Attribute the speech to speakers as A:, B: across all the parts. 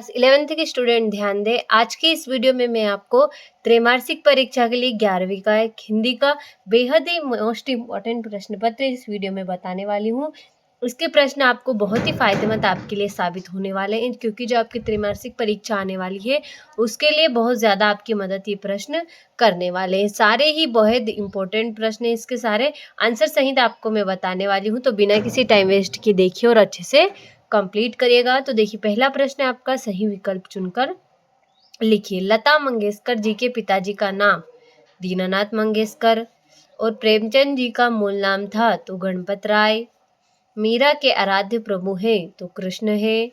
A: Class 11th के student ध्यान दें। आज के इस वीडियो में मैं आपको त्रैमासिक परीक्षा के लिए 11वीं का एक हिंदी का बेहद ही मोस्ट इम्पॉर्टेंट प्रश्न पत्र इस वीडियो में बताने वाली हूँ। इसके प्रश्न आपको बहुत ही फायदेमंद आपके लिए साबित होने वाले हैं, क्योंकि जो आपकी त्रैमासिक परीक्षा आने वाली है उसके लिए बहुत ज़्यादा आपकी मदद ये प्रश्न करने वाले हैं। सारे ही बहुत इंपॉर्टेंट प्रश्न हैं, इसके सारे आंसर सहित आपको मैं बताने वाली हूँ। तो बिना किसी टाइम वेस्ट के देखिए और अच्छे से कंप्लीट करिएगा। तो देखिए, पहला प्रश्न है आपका, सही विकल्प चुनकर लिखिए। लता मंगेशकर जी के पिताजी का नाम दीनानाथ मंगेशकर और प्रेमचंद जी का मूल नाम था तो गणपत राय। मीरा के आराध्य प्रभु हैं तो कृष्ण है।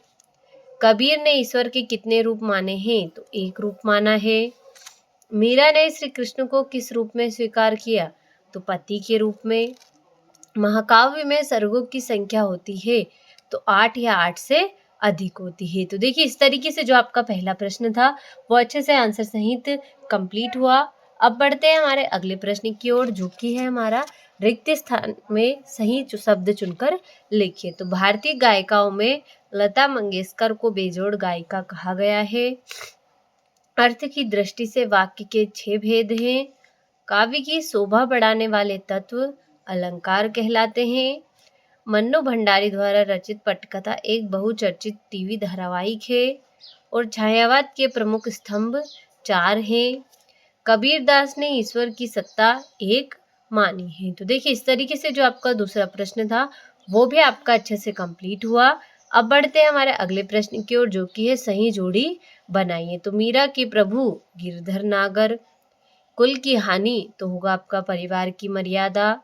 A: कबीर ने ईश्वर के कितने रूप माने हैं तो एक रूप माना है। मीरा ने श्री कृष्ण को किस रूप में स्वीकार किया तो पति के रूप में। महाकाव्य में सर्गों की संख्या होती है तो 8 या 8 से अधिक होती है। तो देखिए, इस तरीके से जो आपका पहला प्रश्न था वो अच्छे से आंसर सहित कंप्लीट हुआ। अब बढ़ते हैं हमारे अगले प्रश्न की ओर, जो कि है हमारा रिक्त स्थान में सही शब्द चुनकर लिखिए। तो भारतीय गायिकाओं में लता मंगेशकर को बेजोड़ गायिका कहा गया है। अर्थ की दृष्टि से वाक्य के 6 भेद हैं। काव्य की शोभा बढ़ाने वाले तत्व अलंकार कहलाते हैं। मन्नू भंडारी द्वारा रचित पटकथा एक बहुचर्चित टीवी धारावाहिक है और छायावाद के प्रमुख स्तंभ 4 हैं। कबीरदास ने ईश्वर की सत्ता एक मानी है। तो देखिए, इस तरीके से जो आपका दूसरा प्रश्न था वो भी आपका अच्छे से कंप्लीट हुआ। अब बढ़ते हैं हमारे अगले प्रश्न की ओर, जो कि है सही जोड़ी बनाइए। तो मीरा के प्रभु गिरधर नागर। कुल की हानि तो होगा आपका परिवार की मर्यादा।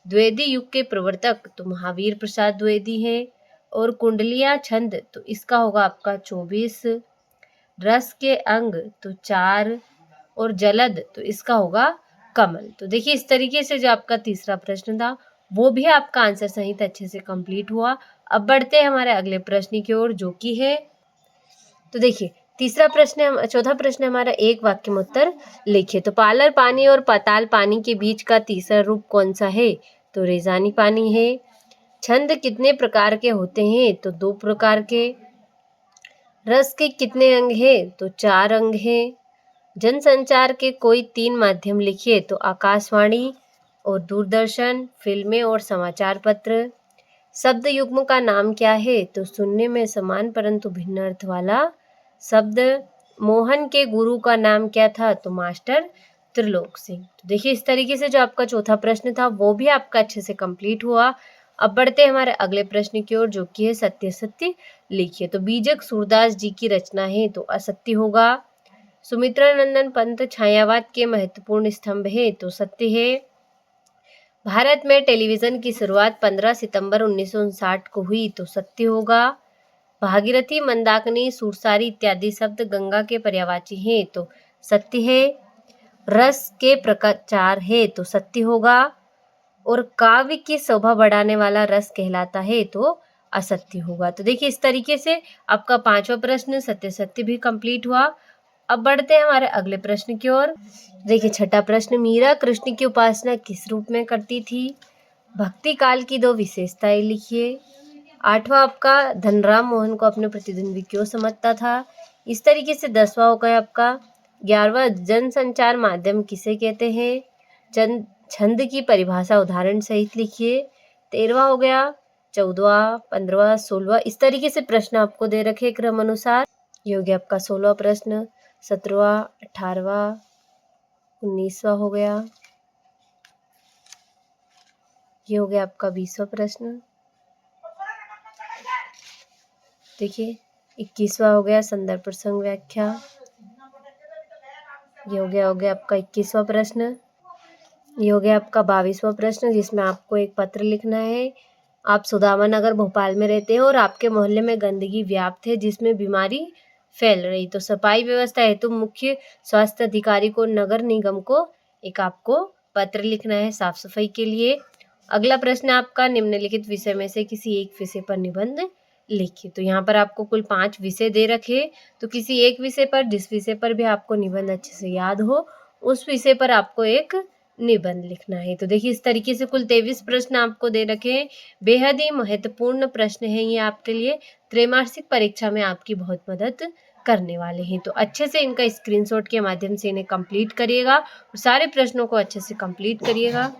A: द्विवेदी युग के प्रवर्तक तो महावीर प्रसाद द्विवेदी हैं। और कुंडलिया छंद तो इसका होगा आपका 24। रस के अंग तो 4 और जलद तो इसका होगा कमल। तो देखिए, इस तरीके से जो आपका तीसरा प्रश्न था वो भी आपका आंसर सहित अच्छे से कंप्लीट हुआ। अब बढ़ते हैं हमारे अगले प्रश्न की ओर, जो कि है, तो देखिए, चौथा प्रश्न हमारा एक वाक्य में उत्तर लिखिए। तो पालर पानी और पाताल पानी के बीच का तीसरा रूप कौन सा है तो रेजानी पानी है। छंद कितने प्रकार के होते हैं तो 2 प्रकार के। रस के कितने अंग हैं तो 4 अंग हैं। जनसंचार के कोई 3 माध्यम लिखिए तो आकाशवाणी और दूरदर्शन, फिल्में और समाचार पत्र। शब्द युग्म का नाम क्या है तो सुनने में समान परंतु भिन्न अर्थ वाला शब्द। मोहन के गुरु का नाम क्या था तो मास्टर त्रिलोक सिंह। तो देखिए, इस तरीके से जो आपका चौथा प्रश्न था वो भी आपका अच्छे से कंप्लीट हुआ। अब बढ़ते हैं हमारे अगले प्रश्न की ओर, जो कि है सत्य सत्य लिखिए। तो बीजक सूरदास जी की रचना है तो असत्य होगा। सुमित्रा नंदन पंत छायावाद के महत्वपूर्ण स्तंभ है तो सत्य है। भारत में टेलीविजन की शुरुआत 15 सितंबर 1959 को हुई तो सत्य होगा। भागीरथी, मंदाकिनी, सुरसारी इत्यादि शब्द गंगा के पर्यायवाची हैं तो सत्य है। रस के प्रकार 4 है तो सत्य होगा। और काव्य की शोभा बढ़ाने वाला रस कहलाता है तो असत्य होगा। तो देखिए, इस तरीके से आपका 5वां प्रश्न सत्य सत्य भी कंप्लीट हुआ। अब बढ़ते हैं हमारे अगले प्रश्न की ओर। देखिए, छठा प्रश्न, मीरा कृष्ण की उपासना किस रूप में करती थी। भक्ति काल की 2 विशेषताएं लिखिए। 8वां आपका, धनराम मोहन को अपने प्रतिद्वंदी क्यों समझता था। इस तरीके से 10वां हो गया आपका। 11वां, जनसंचार माध्यम किसे कहते हैं। छंद की परिभाषा उदाहरण सहित लिखिए। 13वां हो गया। 14वां, 15वां, 16वां, इस तरीके से प्रश्न आपको दे रखे क्रम अनुसार। ये हो गया आपका 16वां प्रश्न। 17वां, 18वां, 19वां हो गया। ये हो गया आपका 20वां प्रश्न। देखिए, 21वां हो गया संदर्भ प्रसंग व्याख्या। ये हो गया आपका 21वां प्रश्न। ये हो गया आपका 22वां प्रश्न, जिसमें आपको एक पत्र लिखना है। आप सुदामा नगर भोपाल में रहते हैं और आपके मोहल्ले में गंदगी व्याप्त है जिसमें बीमारी फैल रही। तो सफाई व्यवस्था हेतु मुख्य स्वास्थ्य अधिकारी को नगर निगम को एक आपको पत्र लिखना है साफ सफाई के लिए। अगला प्रश्न आपका, निम्नलिखित विषय में से किसी एक विषय पर निबंध लिखिए। तो यहाँ पर आपको कुल 5 विषय दे रखे, तो किसी एक विषय पर, जिस विषय पर भी आपको निबंध अच्छे से याद हो उस विषय पर आपको एक निबंध लिखना है। तो देखिए इस तरीके से कुल 23 प्रश्न आपको दे रखे हैं। बेहद ही महत्वपूर्ण प्रश्न है ये आपके लिए, त्रैमासिक परीक्षा में आपकी बहुत मदद करने वाले हैं। तो अच्छे से इनका स्क्रीनशॉट के माध्यम से इन्हें कंप्लीट करिएगा और सारे प्रश्नों को अच्छे से कंप्लीट करिएगा।